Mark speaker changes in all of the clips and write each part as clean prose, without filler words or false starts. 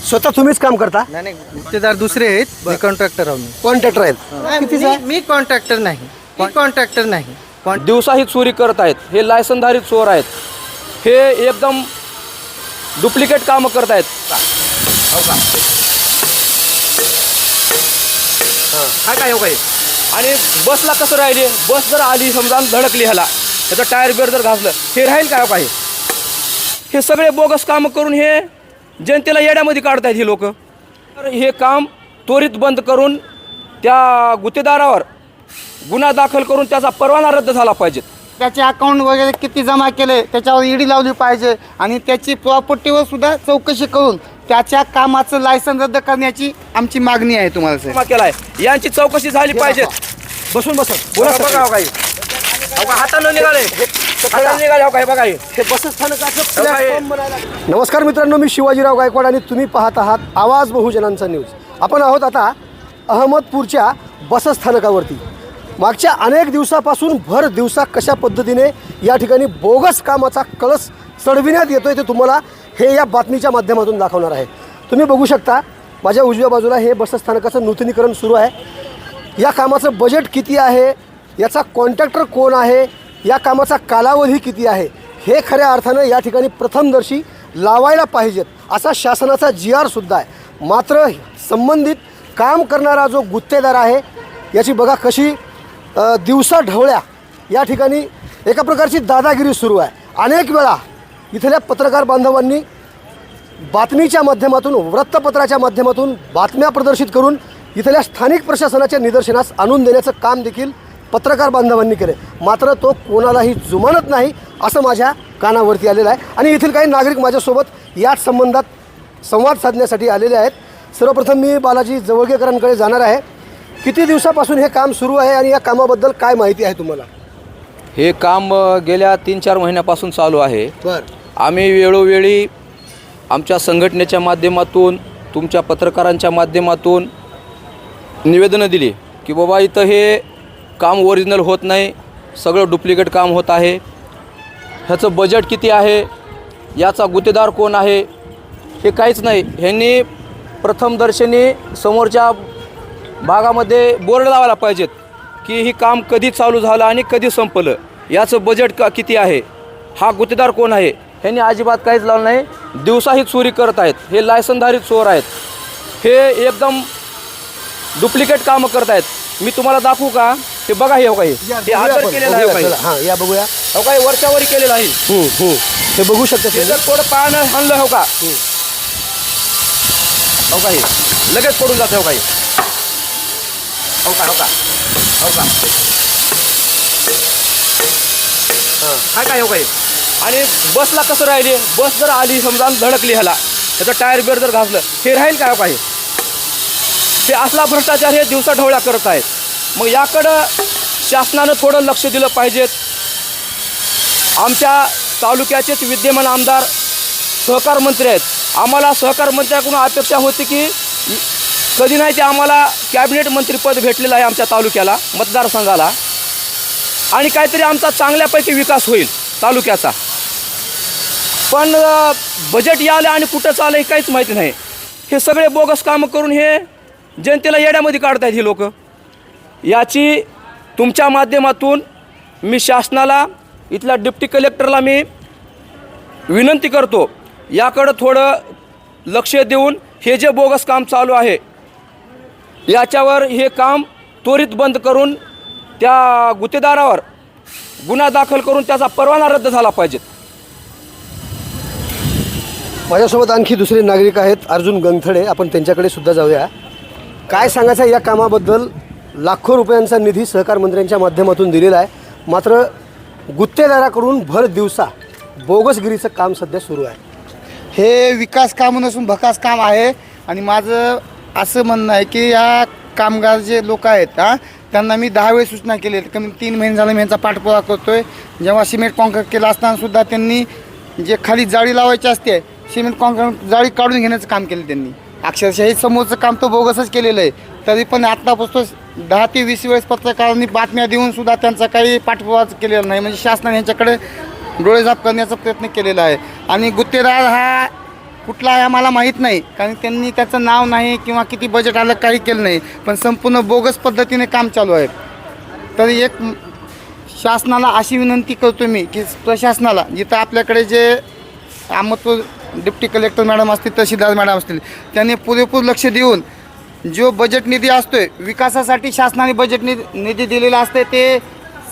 Speaker 1: स्वतः तुम्हीच काम करता?
Speaker 2: नाही गुत्तेदार दुसरे आहेत, मी कॉन्ट्रॅक्टर आहोत.
Speaker 1: कॉन्ट्रॅक्टर आहेत? कितीचा?
Speaker 2: मी कॉन्ट्रॅक्टर नाही, मी कॉन्ट्रॅक्टर नाही.
Speaker 3: दिवसा ही चोरी करत आहेत. हे लायसनधारी चोर आहेत. हे एकदम डुप्लिकेट कामं करत आहेत. काय हो काय आणि बसला कसं राहिले, बस जर आली समजा धडकली ह्याला, त्याचं टायर बिअर जर घासलं, हे राहील काय काय? हे सगळे बोगस कामं करून हे जनतेला येड्यामध्ये काढतायत ही लोक. तर हे काम त्वरित बंद करून त्या गुत्तेदारावर गुन्हा दाखल करून त्याचा परवाना रद्द झाला पाहिजे.
Speaker 4: त्याचे अकाउंट वगैरे किती जमा केले त्याच्यावर ईडी लावली पाहिजे आणि त्याची प्रॉपर्टीवर सुद्धा चौकशी करून त्याच्या कामाचं लायसन रद्द करण्याची आमची मागणी आहे तुम्हाला
Speaker 3: जमा केलाय यांची चौकशी झाली पाहिजे.
Speaker 1: बसून बसत
Speaker 3: बोला बघा हो काही हातानं निघाले हो काही बघा
Speaker 1: हे बस स्थानकाचं प्लॅटफॉर्म बनायला. नमस्कार मित्रांनो, मी शिवाजीराव गायकवाड आणि तुम्ही पाहत आहात आवाज बहुजनांचा न्यूज. आपण आहोत आता अहमदपूरच्या बसस्थानकावरती. मागच्या अनेक दिवसापासून भर दिवसा कशा पद्धतीने या ठिकाणी बोगस कामाचा कळस चढविण्यात येतोय ते तुम्हाला हे या बातमीच्या माध्यमातून दाखवणार आहे. तुम्ही बघू शकता माझ्या उजव्या बाजूला हे बसस्थानकाचं नूतनीकरण सुरू आहे. या कामाचं बजेट किती आहे, याचा कॉन्ट्रॅक्टर कोण आहे, या कामाचा कालावधी किती आहे, हे खऱ्या अर्थानं या ठिकाणी प्रथमदर्शी लावायला पाहिजेत असा शासनाचा GR सुद्धा आहे. मात्र संबंधित काम करणारा जो गुत्तेदार आहे याची बघा कशी दिवसा ढवळ्या या ठिकाणी एका प्रकारची दादागिरी सुरू आहे. अनेक वेळा इथल्या पत्रकार बांधवांनी बातमीच्या माध्यमातून, वृत्तपत्राच्या माध्यमातून बातम्या प्रदर्शित करून इथल्या स्थानिक प्रशासनाच्या निदर्शनास आणून देण्याचं काम देखील पत्रकार बांधवांनी केले. मात्र तो कोणालाही जुमानत नाही असं माझ्या कानावरती आलेलं आहे. आणि येथील काही नागरिक माझ्यासोबत याच संबंधात संवाद साधण्यासाठी आलेले आहेत. सर्वप्रथम मी बालाजी जवळगेकरांकडे जाणार आहे. किती दिवसापासून हे काम सुरू आहे आणि या कामाबद्दल काय माहिती आहे तुम्हाला?
Speaker 3: हे काम गेल्या 3-4 महिन्यापासून चालू आहे.
Speaker 1: बरं.
Speaker 3: आम्ही वेळोवेळी आमच्या संघटनेच्या माध्यमातून, तुमच्या पत्रकारांच्या माध्यमातून निवेदनं दिली की बाबा इथं हे काम ओरिजिनल होत नाही, सगळं डुप्लिकेट काम होत आहे. ह्याचं बजेट किती आहे, याचा गुत्तेदार कोण आहे, हे काहीच नाही. ह्यांनी प्रथमदर्शनी समोरच्या भागामध्ये बोर्ड लावायला पाहिजेत की ही काम कधी चालू झालं आणि कधी संपलं, याचं बजेट किती आहे, हा गुत्तेदार कोण आहे, ह्यांनी अजिबात काहीच लावलं नाही. दिवसा ही चोरी करत आहेत. हे लायसनधारी चोर आहेत. हे एकदम डुप्लिकेट कामं करत आहेत. मी तुम्हाला दाखवू का? हे बघा, हे काही हे आदर केलेलं आहे काही.
Speaker 1: हां, या बघूया.
Speaker 3: हो काही वरच्यावरी केलेलं आहे.
Speaker 1: हे बघू शकता.
Speaker 3: हे जर थोडं पानं आणलं हो का, हो काही लगेच पडून जातं. हो काही हो का, हो का, हो का, काय हो काही आणि बसला कसं राहिले, बस जर आली समजा धडकली ह्याला, त्याचं टायर बिअर जर घासलं, हे राहील काय हो काही? हे असला भ्रष्टाचार हे दिवसा ढवळ्या करत आहेत. मग याकडं शासनानं थोडं लक्ष दिलं पाहिजेत. आमच्या तालुक्याचेच विद्यमान आमदार सहकार मंत्री आहेत. आम्हाला सहकार मंत्र्याकडून अपेक्षा होती की कधी नाही ते आम्हाला कॅबिनेट मंत्रीपद भेटलेलं आहे आमच्या तालुक्याला, मतदारसंघाला, आणि काहीतरी आमचा चांगल्यापैकी विकास होईल तालुक्याचा. पण बजेट यालं आणि कुठं चाललं हे काहीच माहिती नाही. हे सगळे बोगस कामं करून हे जनतेला येड्यामध्ये काढतायत ही लोक. याची तुमच्या माध्यमातून मी शासनाला, इथल्या डिप्टी कलेक्टरला मी विनंती करतो, याकडं थोडं लक्ष देऊन हे जे बोगस काम चालू आहे याच्यावर हे काम त्वरित बंद करून त्या गुत्तेदारावर गुन्हा दाखल करून त्याचा परवाना रद्द झाला पाहिजे.
Speaker 1: माझ्यासोबत आणखी दुसरे नागरिक आहेत, अर्जुन गंगथडे. आपण त्यांच्याकडे सुद्धा जाऊया. काय सांगायचं या कामाबद्दल? लाखो रुपयांचा निधी सहकार मंत्र्यांच्या माध्यमातून दिलेला आहे, मात्र गुत्तेदाराकडून भर दिवसा बोगसगिरीचं काम सध्या सुरू आहे.
Speaker 4: हे विकास काम नसून भकास काम आहे. आणि माझं असं म्हणणं आहे की या कामगार जे लोक आहेत त्यांना मी 10 वेळेस सूचना केली. कमी 3 महिने झाले मी यांचा पाठपुरावा करतो आहे. जेव्हा सिमेंट कॉन्क्रीट केलं असतानासुद्धा त्यांनी जे खाली जाळी लावायची असते, सिमेंट कॉन्क्रीट जाळी काढून घेण्याचं काम केलं त्यांनी. अक्षरशः हे समोरचं काम तो बोगसच केलेलं आहे. तरी पण आत्तापासून 10 ते 20 वेळेस पत्रकारांनी बातम्या देऊनसुद्धा त्यांचा काही पाठपुरावा केलेला नाही. म्हणजे शासनाने यांच्याकडे डोळेझाप करण्याचा प्रयत्न केलेला आहे. आणि गुत्तेदार हा कुठला आहे आम्हाला माहीत नाही, कारण त्यांनी त्याचं नाव नाही किंवा किती बजेट आलं काही केलं नाही, पण संपूर्ण बोगस पद्धतीने काम चालू आहे. तर एक शासनाला अशी विनंती करतो मी की प्रशासनाला जिथं आपल्याकडे जे अहमदपूर डिप्टी कलेक्टर मॅडम असतील, तहसीलदार मॅडम असतील, त्यांनी पुरेपूर लक्ष देऊन जो बजेट निधी असतोय विकासासाठी शासनाने बजेट निधी दिलेला असते ते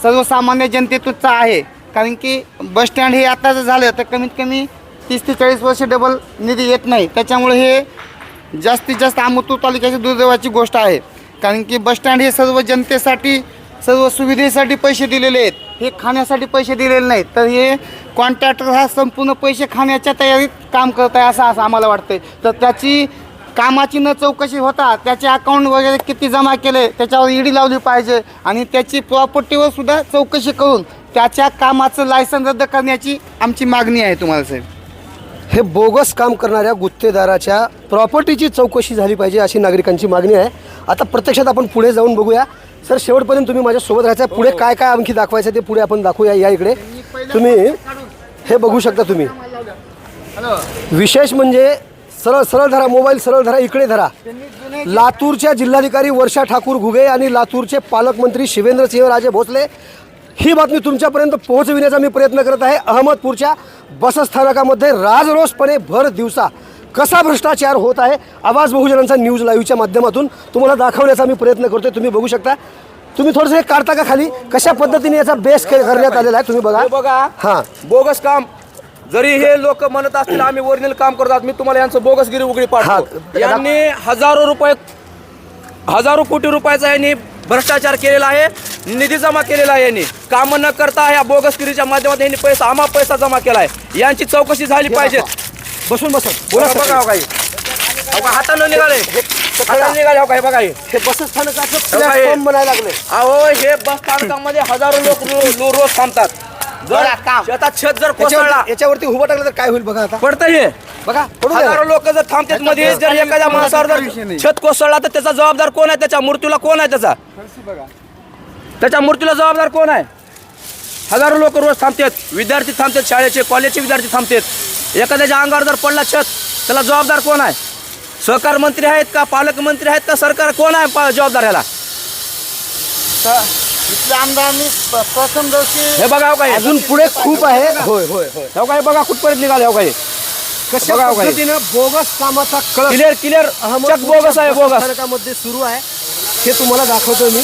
Speaker 4: सर्वसामान्य जनतेतूनचा आहे. कारण की बसस्टँड हे आता जर झालं तर कमीत कमी 30 ते 40 वर्ष डबल निधी येत नाही. त्याच्यामुळे हे जास्तीत जास्त अहमदपूर तालुक्याची दुर्दैवाची गोष्ट आहे. कारण की बसस्टँड हे सर्व जनतेसाठी सर्व सुविधेसाठी पैसे दिलेले आहेत, हे खाण्यासाठी पैसे दिलेले नाहीत. तर हे कॉन्ट्रॅक्टर हा संपूर्ण पैसे खाण्याच्या तयारीत काम करत आहे असं आम्हाला वाटतं. तर त्याची कामाची न चौकशी होता त्याचे अकाउंट वगैरे किती जमा केले त्याच्यावर ईडी लावली पाहिजे आणि त्याची प्रॉपर्टीवर सुद्धा चौकशी करून त्याच्या कामाचं लायसन रद्द करण्याची आमची मागणी आहे तुम्हाला साहेब.
Speaker 1: हे बोगस काम करणाऱ्या गुत्तेदाराच्या प्रॉपर्टीची चौकशी झाली पाहिजे अशी नागरिकांची मागणी आहे. आता प्रत्यक्षात आपण पुढे जाऊन बघूया. सर, शेवटपर्यंत तुम्ही माझ्यासोबत राहायचं. पुढे काय काय आणखी दाखवायचं ते पुढे आपण दाखवूया. या इकडे तुम्ही हे बघू शकता. तुम्ही विशेष म्हणजे सरळ सरळ धरा, मोबाईल सरळ धरा, इकडे धरा. लातूरच्या जिल्हाधिकारी वर्षा ठाकूर घुगे आणि लातूरचे पालकमंत्री शिवेंद्रसिंह राजे भोसले ही बातमी तुमच्यापर्यंत पोहोचविण्याचा मी प्रयत्न करत आहे. अहमदपूरच्या बसस्थानकामध्ये राजरोसपणे भर दिवसा कसा भ्रष्टाचार होत आहे आवाज बहुजनांचा न्यूज लाईव्हच्या माध्यमातून तुम्हाला दाखवण्याचा मी प्रयत्न करतोय. तुम्ही बघू शकता. तुम्ही थोडंसं हे काढता का खाली, कशा पद्धतीने याचा बेस करण्यात आलेला आहे तुम्ही बघा.
Speaker 3: बघा
Speaker 1: हां,
Speaker 3: बोगस काम. जरी हे लोक म्हणत असतील आम्ही ओरिजिनल काम करतात, मी तुम्हाला यांचं बोगसगिरी उघडी पाडतो. यांनी हजारो कोटी रुपयाचा यांनी भ्रष्टाचार केलेला आहे, निधी जमा केलेला आहे. यांनी काम न करता ह्या बोगसगिरीच्या माध्यमातून यांनी पैसा जमा केला आहे. यांची चौकशी झाली पाहिजे.
Speaker 1: बसून
Speaker 3: बोला बघा काही हातानं निघाले काही बघा.
Speaker 1: हे बसस्थानकाचं प्लॅटफॉर्म बनायला लागले.
Speaker 3: अहो, हे बस स्थानकामध्ये हजारो लोक रोज थांबतात. जर शेतात छत जर कोसळला
Speaker 1: याच्यावरती उभं टाकलं तर काय होईल बघा. आता
Speaker 3: पडतं हे
Speaker 1: बघा,
Speaker 3: हजारो लोक जर थांबतात मध्ये, जर एखाद्या माणसावर जर छत कोसळला तर त्याचा जबाबदार कोण आहे? त्याच्या मृत्यूला कोण आहे? त्याच्या मृत्यूला जबाबदार कोण आहे? हजारो लोक रोज थांबतात, विद्यार्थी थांबतात, शाळेचे कॉलेजचे विद्यार्थी थांबतात. एखाद्याच्या अंगावर जर पडला छत त्याला जबाबदार कोण आहे? सहकार मंत्री आहेत का, पालकमंत्री आहेत का, सरकार कोण आहे जबाबदार ह्याला?
Speaker 4: इथल्या आमदारांनी प्रथमदर्शी
Speaker 3: हे बघा काही
Speaker 1: अजून पुढे खूप आहे. होय होय होय.
Speaker 3: हे काही बघा कुठपर्यंत निघाले. काही
Speaker 1: कशा पद्धतीनं बोगस कामाचा
Speaker 3: क्लिअर चक बोगस आहे. बोगस
Speaker 1: स्थानकामध्ये सुरू आहे हे तुम्हाला दाखवतोय मी.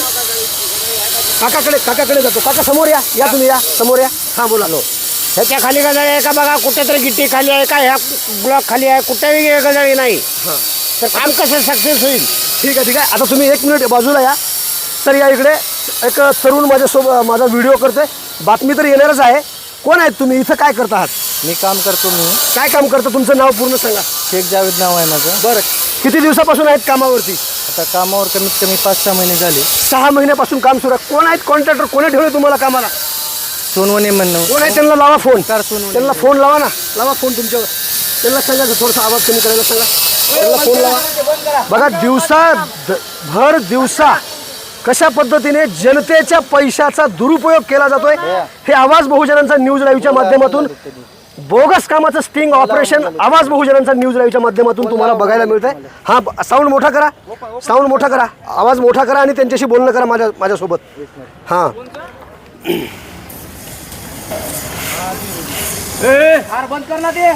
Speaker 1: काकाकडे जातो. काका समोर या तुम्ही या समोर या. हां, बोला.
Speaker 5: ह्याच्या खाली गजाळी आहे का बघा, कुठेतरी गिट्टी खाली आहे का, ह्या ब्लॉक खाली आहे, कुठेही गजाळी नाही. तर काम कसं सक्सेस होईल?
Speaker 1: ठीक आहे. आता तुम्ही 1 मिनिट बाजूला या. सर, या इकडे एक तरुण माझ्यासोबत माझा व्हिडिओ करतोय. बातमी तर येणारच आहे. कोण आहेत तुम्ही? इथं काय करता आहात?
Speaker 2: मी काम करतो. मी
Speaker 1: काय काम करता? तुमचं नाव पूर्ण सांगा.
Speaker 2: शेख जावेद नाव आहे माझं.
Speaker 1: बरं, किती दिवसापासून आहेत कामावरती?
Speaker 2: आता कामावर कमीत कमी 5-6 महिने झाले.
Speaker 1: 6 महिन्यापासून काम सुरू आहे. कोण आहेत कॉन्ट्रॅक्टर? कोणी ठेवले तुम्हाला कामाला?
Speaker 2: सोनवणे म्हणणं.
Speaker 1: कोण आहे? त्यांना लावा फोन.
Speaker 2: सोनवणे.
Speaker 1: त्यांना फोन लावा ना. लावा फोन तुमच्यावर. त्यांना सांगा थोडासा आवाज कमी करायला सांगा. त्यांना फोन लावा. बघा, भर दिवसा कशा पद्धतीने जनतेच्या पैशाचा दुरुपयोग केला जातोय हे आवाज बहुजनांचा न्यूज लाईव्हच्या माध्यमातून बोगस कामाचं स्टिंग ऑपरेशन आवाज बहुजनांचा न्यूज लाईव्हच्या माध्यमातून तुम्हाला बघायला मिळतंय. हां, साऊंड मोठा करा. आवाज मोठा करा आणि त्यांच्याशी बोलणं करा माझ्यासोबत. हां,
Speaker 3: बंद कर ना ते.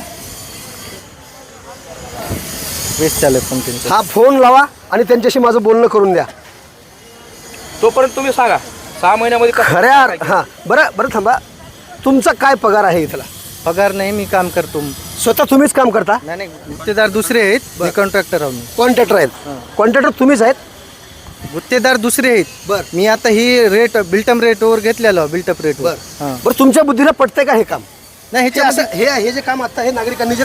Speaker 2: बेस्ट चालेल पण त्यांचं.
Speaker 1: हा फोन लावा आणि त्यांच्याशी माझं बोलणं करून द्या.
Speaker 3: तोपर्यंत तुम्ही सांगा 6 महिन्यामध्ये
Speaker 1: खऱ्या हां, बरं थांबा. तुमचा काय पगार आहे इथला?
Speaker 2: पगार नाही, मी काम करतो.
Speaker 1: स्वतः तुम्हीच काम करता?
Speaker 2: नाही, गुत्तेदार दुसरे आहेत, मी कॉन्ट्रॅक्टर आहो.
Speaker 1: कॉन्ट्रॅक्टर आहेत. कॉन्ट्रॅक्टर तुम्हीच आहेत?
Speaker 2: गुत्तेदार दुसरे आहेत.
Speaker 1: बरं.
Speaker 2: मी आता ही बिल्टअप रेटवर घेतलेलो. बिल्टअप रेटवर.
Speaker 1: बरं, तुमच्या बुद्धीला पटतंय का हे काम?
Speaker 2: नाही,
Speaker 1: हे असं हे जे काम आता हे नागरिकांनी जे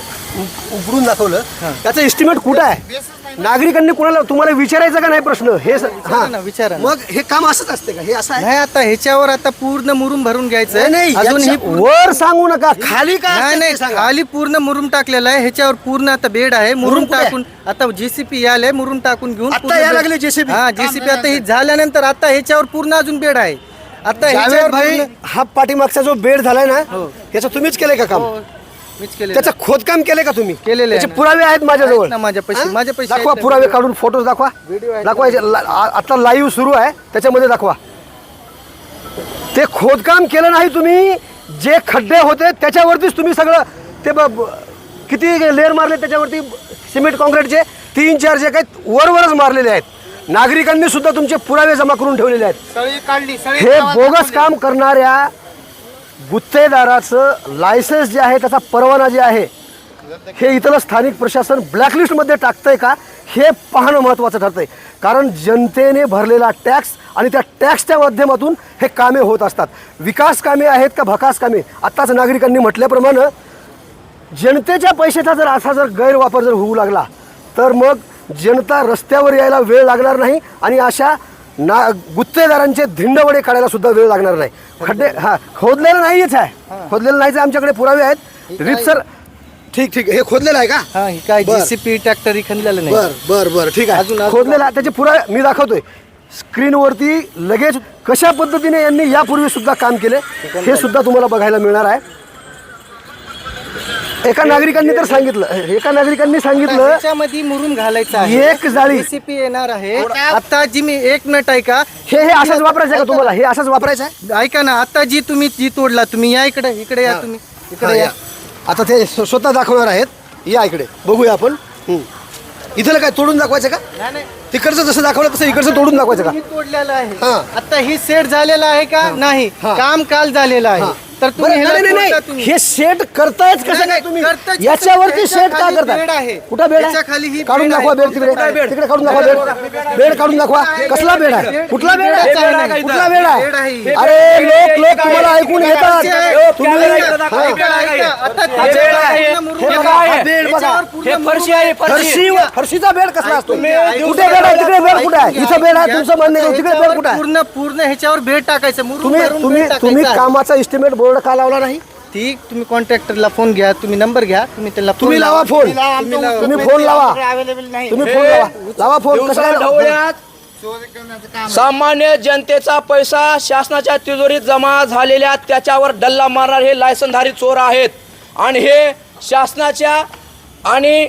Speaker 1: उघडून दाखवलं त्याचं एस्टिमेट कुठं आहे? नागरिकांनी कोणाला तुम्हाला विचारायचं का नाही प्रश्न? हे
Speaker 2: ना, विचारा ना.
Speaker 1: मग हे काम असंच असते का? हे असं आहे?
Speaker 2: नाही, आता ह्याच्यावर आता पूर्ण मुरुम भरून घ्यायचं.
Speaker 1: नाही,
Speaker 2: अजून ही
Speaker 1: वर सांगू नका. खाली काय असतं
Speaker 2: नाही,
Speaker 1: ते सांगा.
Speaker 2: खाली पूर्ण मुरुम टाकलेला आहे. ह्याच्यावर पूर्ण आता बेड आहे. मुरुम
Speaker 1: कुठे आहे?
Speaker 2: टाकून आता जेसीपी यायला मुरुम टाकून घेऊन
Speaker 1: आता
Speaker 2: पूर्ण
Speaker 1: यायला
Speaker 2: बेड-
Speaker 1: लागले JCB?
Speaker 2: हा, जेसीपी आता ही झाल्यानंतर आता ह्याच्यावर पूर्ण अजून बेड आहे. आता
Speaker 1: जावेद
Speaker 2: ह्याच्यावर
Speaker 1: भाई,
Speaker 2: पूर्ण-
Speaker 1: हा पाठीमागचा जो बेड झालाय ना
Speaker 2: हो.
Speaker 1: याचं तुम्हीच केलंय का काम?
Speaker 2: मीच केलेलं
Speaker 1: त्याचं खोदकाम केलंय का तुम्ही?
Speaker 2: केलेलं आहे
Speaker 1: त्याचे
Speaker 2: ना.
Speaker 1: पुरावे आहेत माझ्याजवळ.
Speaker 2: आहेत ना माझ्यापाशी.
Speaker 1: हा?
Speaker 2: माझ्यापाशी
Speaker 1: दाखवा
Speaker 2: आहेत ना
Speaker 1: पुरावे
Speaker 2: व्हिडिओ.
Speaker 1: काढून फोटोज दाखवा.
Speaker 2: व्हिडिओ आहेत.
Speaker 1: दाखवा आता लाईव्ह सुरू आहे त्याच्यामध्ये दाखवा. ते खोदकाम केलं नाही तुम्ही. जे खड्डे होते त्याच्यावरतीच तुम्ही सगळं ते किती लेअर मारले त्याच्यावरती सिमेंट कॉन्क्रीटचे 3-4 जे काही वरवरच मारलेले आहेत. नागरिकांनी सुद्धा तुमचे पुरावे जमा करून ठेवलेले आहेत.
Speaker 4: सळी काढली सळी
Speaker 1: हे बोगस काम करणाऱ्या गुत्तेदाराचं लायसन्स जे आहे त्याचा परवाना जे आहे हे इथलं स्थानिक प्रशासन ब्लॅकलिस्टमध्ये टाकतंय का हे पाहणं महत्त्वाचं ठरतंय. कारण जनतेने भरलेला टॅक्स आणि त्या टॅक्सच्या माध्यमातून हे कामे होत असतात. विकास कामे आहेत का भकास कामे? आत्ताच नागरिकांनी म्हटल्याप्रमाणे जनतेच्या पैशाचा जर असा जर गैरवापर जर होऊ लागला तर मग जनता रस्त्यावर यायला वेळ लागणार नाही आणि अशा गुत्तेदारांचे धिंडवडे काढायला सुद्धा वेळ लागणार नाही. खड्डे खोदलेलं नाहीच आहे. खोदलेलं नाहीच आहे. आमच्याकडे पुरावे आहेत. रीतसर ठीक हे खोदलेलं आहे का?
Speaker 2: हा हे काय
Speaker 1: बरं.
Speaker 2: JCP ट्रॅक्टर खणलेलं नाही.
Speaker 1: बर ठीक आहे.
Speaker 2: अजून-
Speaker 1: खोदलेला आहे. त्याचे पुरावे मी दाखवतोय स्क्रीनवरती. लगेच कशा पद्धतीने यांनी यापूर्वी सुद्धा काम केले हे सुद्धा तुम्हाला बघायला मिळणार आहे. एका नागरिकांनी सांगितलं
Speaker 2: त्याच्यामध्ये मुरुम घालायचा
Speaker 1: एक जाळी.
Speaker 2: JCP येणार आहे. आता जी मी 1 मिनिट ऐका.
Speaker 1: हे असंच वापरायचं आहे का तुम्हाला? हे असंच वापरायचं आहे?
Speaker 2: ऐका ना, आता जी तोडला तुम्ही या इकडे या तुम्ही इकडे या.
Speaker 1: आता ते स्वतः दाखवणार आहेत. या इकडे बघूया आपण. इथलं काय तोडून दाखवायचं का?
Speaker 2: नाही
Speaker 1: तिकडचं जसं दाखवलं तसं इकडचं तोडून दाखवायचं का?
Speaker 2: ही तोडलेलं आहे.
Speaker 1: हा.
Speaker 2: आता ही सेट झालेलं आहे का? नाही.
Speaker 1: हा.
Speaker 2: काम काल झालेलं आहे. तर
Speaker 1: बरं,
Speaker 2: तुम्ही ह्याला तोडता
Speaker 1: नाही
Speaker 2: तुम्ही.
Speaker 1: हे सेट करतायच कसं काय तुम्ही?
Speaker 2: करताच-
Speaker 1: याच्यावरती
Speaker 2: याच्या
Speaker 1: सेट का
Speaker 2: खाली
Speaker 1: करताय?
Speaker 2: बेड आहे.
Speaker 1: कुठं बेड
Speaker 2: याच्या
Speaker 1: आहे?
Speaker 2: खाली ही
Speaker 1: काढून
Speaker 2: बेड
Speaker 1: दाखवा
Speaker 2: आहे.
Speaker 1: बेड तिकडे. तिकडे काढून दाखवा बेड काढून दाखवा. कसला बेड आहे? कुठला बेड आहे?
Speaker 2: बेड आहे.
Speaker 1: कुठला बेड
Speaker 2: बेड
Speaker 1: आहे?
Speaker 2: आहे.
Speaker 1: अरे लोक तुम्हाला ऐकून येतात. तुम्ही
Speaker 2: ऐका, आता
Speaker 1: हा.
Speaker 2: हे बेड आहे.
Speaker 1: हे बघा, हा बेड बघा.
Speaker 3: हे फरशी आहे
Speaker 1: फरशीचा बेड कसला असतो? कुठे बेड आहे? तिकडे बेड कुठे आहे? इथं बेड आहे तुमचं म्हणणं आहे. तिकडे बेड कुठे आहे?
Speaker 2: पूर्ण ह्याच्यावर बेड टाकायचं. मुरुम भरून
Speaker 1: तुम्ही
Speaker 2: बेड
Speaker 1: तुम्ही
Speaker 2: टाकायचं.
Speaker 1: कामाचा एस्टिमेट बोर्ड का लावला नाही?
Speaker 2: ती तुम्ही कॉन्ट्रॅक्टरला फोन घ्या. तुम्ही नंबर घ्या. तुम्ही त्याला phone
Speaker 1: तुम्ही लावा फोन. तुम्ही फोन लावा.
Speaker 4: अवेलेबल नाही.
Speaker 1: तुम्ही फोन लावा फोन. कसं काय?
Speaker 3: ढवळ्यात सामान्य जनतेचा पैसा शासनाच्या तिजोरीत जमा झालेल्या त्याच्यावर डल्ला मारणार हे लायसनधारी चोर आहेत. आणि हे शासनाच्या आणि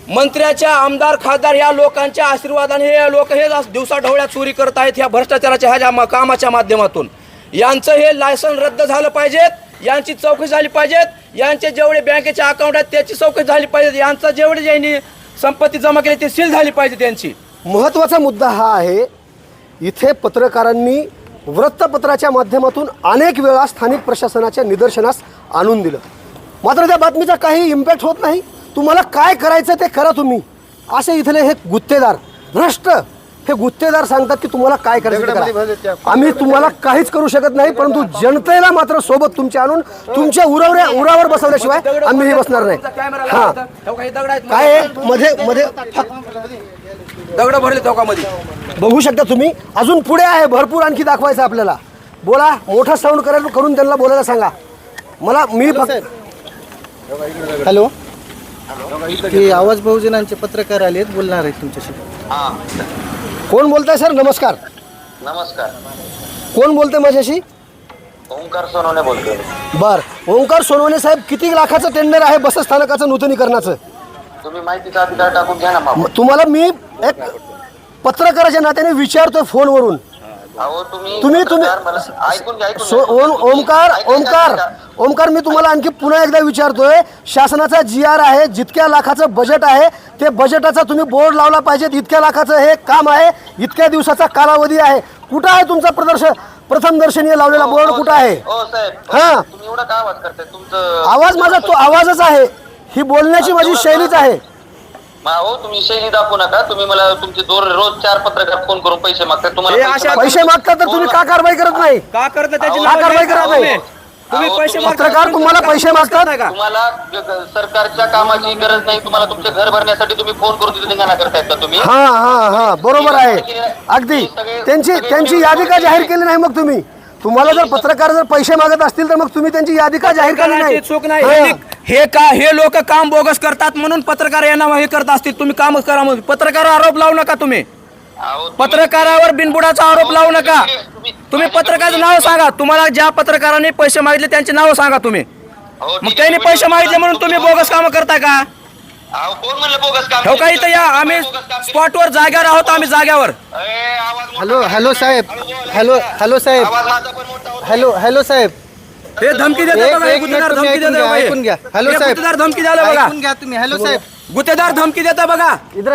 Speaker 3: मंत्र्याच्या आमदार खासदार या लोकांच्या आशीर्वादाने हे लोक हे दिवसा ढवळ्यात चोरी करत आहेत ह्या भ्रष्टाचाराच्या ह्या कामाच्या माध्यमातून. यांचं हे लायसन रद्द झालं पाहिजेत. यांची चौकशी झाली पाहिजेत. यांचे जेवढे बँकेचे अकाउंट आहेत त्याची चौकशी झाली पाहिजे. यांचं जेवढे ज्यांनी संपत्ती जमा केली ती सील झाली पाहिजे त्यांची.
Speaker 1: महत्त्वाचा मुद्दा हा आहे. इथे पत्रकारांनी वृत्तपत्राच्या माध्यमातून अनेक वेळा स्थानिक प्रशासनाच्या निदर्शनास आणून दिलं. मात्र त्या बातमीचा काही इम्पॅक्ट होत नाही. तुम्हाला काय करायचं ते करा तुम्ही. असे इथले हे गुत्तेदार भ्रष्ट हे गुत्तेदार सांगतात की तुम्हाला काय करायचं ते करा. आम्ही तुम्हाला काहीच करू शकत नाही. परंतु जनतेला मात्र सोबत तुमच्या आणून तुमच्या उरावर बसवल्याशिवाय आम्ही हे बसणार नाही. हा काय आहे? मध्ये
Speaker 3: दगड भरले चौकामध्ये
Speaker 1: बघू शकता तुम्ही. अजून पुढे आहे भरपूर आणखी दाखवायचं आपल्याला. बोला. मोठा साऊंड करून त्यांना बोलायला सांगा. मी
Speaker 2: हॅलो. ते आवाज बहुजनांचे पत्रकार आलेत. बोलणार आहेत तुमच्याशी.
Speaker 1: कोण बोलताय सर? नमस्कार.
Speaker 6: नमस्कार.
Speaker 1: कोण बोलतंय माझ्याशी?
Speaker 6: ओंकार सोनवणे बोलतोय.
Speaker 1: बर. ओंकार सोनवणे साहेब, किती लाखाचं टेंडर आहे बसस्थानकाचं नूतनीकरणाचं?
Speaker 6: तुम्ही माहितीचा अधिकार टाकून घ्या ना मागून.
Speaker 1: तुम्हाला मी एक पत्रकाराच्या नात्याने विचारतोय फोनवरून.
Speaker 6: अहो
Speaker 1: तुम्ही
Speaker 6: पत्रकार मला ऐकून घ्या, ऐकून घ्या.
Speaker 1: ओमकार मी तुम्हाला आणखी पुन्हा एकदा विचारतोय. शासनाचा GR आहे. जितक्या लाखाचं बजेट आहे ते बजेटाचा तुम्ही बोर्ड लावला पाहिजे. इतक्या लाखाचं हे काम आहे. इतक्या दिवसाचा कालावधी आहे. कुठं आहे तुमचा प्रथम दर्शनीय लावलेला बोर्ड कुठं आहे?
Speaker 6: हो साहेब.
Speaker 1: हा.
Speaker 6: तुम्ही एवढा का आवाज करताय? तुमचं
Speaker 1: आवाज माझा तो आवाजच आहे. ही बोलण्याची माझी शैलीच आहे.
Speaker 6: हो तुम्ही शैली दाखवू नका. तुम्ही मला तुमचे रोज 4 पत्रकार फोन करून पैसे मागतात. तुम्हाला
Speaker 1: पैसे मागता तर तुम्ही का कारवाई करत नाही?
Speaker 3: का करत त्याची
Speaker 1: का कारवाई करत नाही?
Speaker 3: तुम्ही पैसे
Speaker 1: पत्रकार तुम्हाला पैसे मागतात.
Speaker 6: तुम्हाला सरकारच्या कामाची गरज नाही. तुम्हाला तुमचे घर भरण्यासाठी तुम्ही फोन करून तिथे धिंगाणा करतायत का तुम्ही?
Speaker 1: हा बरोबर आहे. अगदी त्यांची यादी का जाहीर केली नाही मग तुम्ही? तुम्हाला जर पत्रकार जर पैसे मागत असतील तर मग तुम्ही त्यांची यादी का जाहीर केली नाही?
Speaker 3: चूक नाही. हे लोक काम बोगस करतात म्हणून पत्रकार यांना हे करत असतील. तुम्ही काम करा म्हणून पत्रकारावर आरोप लावू नका. तुम्ही पत्रकारावर बिनबुडाचा आरोप लावू नका. तुम्ही पत्रकाराचं नाव सांगा. तुम्हाला ज्या पत्रकाराने पैसे मागितले त्यांचे नाव सांगा तुम्ही.
Speaker 6: हो, ठीक
Speaker 3: मग
Speaker 6: आहे.
Speaker 3: त्यांनी पैसे मागितले म्हणून तुम्ही बोगस कामं करताय का?
Speaker 6: अहो, कोण म्हणलं बोगस काम
Speaker 3: हो का, इथं या, आम्ही
Speaker 6: बोगस काम केलं?
Speaker 3: स्पॉटवर जाग्यावर आहोत, आम्ही जाग्यावर.
Speaker 6: आवाज मोठा
Speaker 2: हॅलो
Speaker 6: करा.
Speaker 2: हॅलो साहेब
Speaker 6: हळू बोला.
Speaker 2: हॅलो साहेब
Speaker 6: आवाज माझा पण मोठा होतो.
Speaker 2: हॅलो साहेब
Speaker 3: हे धमकी देतो
Speaker 2: एक
Speaker 3: बघा, हे
Speaker 2: मिनिट
Speaker 3: गुत्तेदार
Speaker 2: तुम्ही
Speaker 3: धमकी
Speaker 2: ऐकून
Speaker 3: देतो
Speaker 2: घ्या,
Speaker 3: बघा,
Speaker 2: ऐकून घ्या. हॅलो
Speaker 3: हे
Speaker 2: साहेब.
Speaker 3: गुत्तेदार धमकी द्यायला बघा,
Speaker 2: ऐकून घ्या तुम्ही. हॅलो साहेब
Speaker 3: गुत्तेदार धमकी देता बघा.
Speaker 2: इधर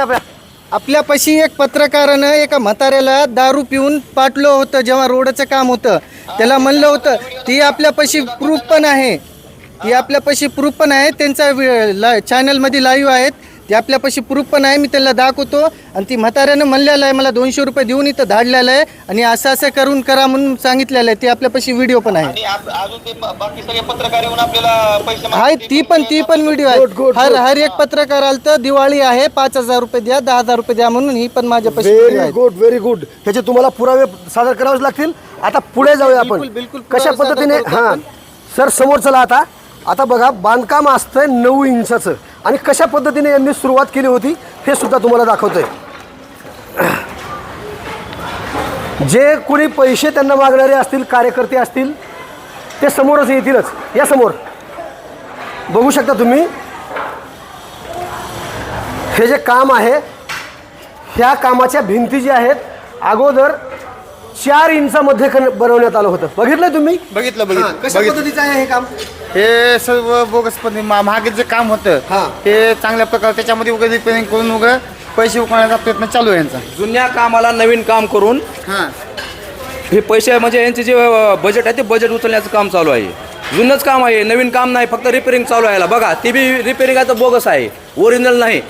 Speaker 2: आपल्यापाशी एक पत्रकारानं एका म्हाताऱ्याला दारू पिऊन पाटलं होतं जेव्हा रोडचं काम होतं. त्याला म्हणलं होतं, ती आपल्यापाशी प्रूफ पण आहे, त्यांचा चॅनलमध्ये लाईव्ह आहेत, ते आपल्यापाशी प्रूफ पण आहे. मी त्याला दाखवतो. आणि ती म्हाताऱ्यानं म्हणलेलं आहे मला 200 रुपये देऊन इथं धाडलेलं आहे आणि असं करून करा म्हणून सांगितलेलं आहे. ते आपल्यापाशी व्हिडिओ पण आहे.
Speaker 6: आणि अजून ते बाकी सगळे पत्रकार येऊन आपल्याला पैसे
Speaker 2: हाय
Speaker 6: मागतात.
Speaker 2: ती पण व्हिडिओ आहे. हर एक पत्रकार आलं तर दिवाळी आहे 5,000 रुपये द्या, 10,000 रुपये द्या म्हणून ही पण माझ्यापाशी video
Speaker 1: व्हेरी
Speaker 2: आहेत.
Speaker 1: Good very good. ह्याचे तुम्हाला पुरावे सादर करावेच लागतील. आता पुढे जाऊया आपण.
Speaker 2: बिलकुल
Speaker 1: कशा
Speaker 2: पुरावे सादर
Speaker 1: पद्धतीने
Speaker 2: करतो
Speaker 1: हां
Speaker 2: आपण.
Speaker 1: सर समोर चला. आता बघा, बांधकाम असतंय 9 इंचाचं आणि कशा पद्धतीने यांनी सुरुवात केली होती हे सुद्धा तुम्हाला दाखवतोय. जे कोणी पैसे त्यांना मागणारे असतील, कार्यकर्ते असतील, ते समोरच येतीलच. या समोर बघू शकता तुम्ही हे जे काम आहे, ह्या कामाच्या भिंती ज्या आहेत अगोदर 4 इंचामध्ये बनवण्यात आलं होतं. बघितलं तुम्ही?
Speaker 4: बघितलं
Speaker 1: कशा पद्धतीचं आहे हे काम?
Speaker 4: हे सर्व बोगस पण मागे जे काम होतं
Speaker 1: हां.
Speaker 4: हे चांगल्या प्रकारे त्याच्यामध्ये वगैरे रिपेअरिंग करून वगैरे पैसे उकळण्याचा प्रयत्न चालू आहे यांचा.
Speaker 3: जुन्या कामाला नवीन काम करून
Speaker 4: हां
Speaker 3: हे पैसे म्हणजे यांचे जे बजेट आहे ते बजेट उचलण्याचं काम चालू आहे. जुनंच काम आहे, नवीन काम नाही, फक्त रिपेअरिंग चालू आहे. याला बघा, ते बी रिपेअरिंग आहे तर बोगस आहे, ओरिजिनल नाही.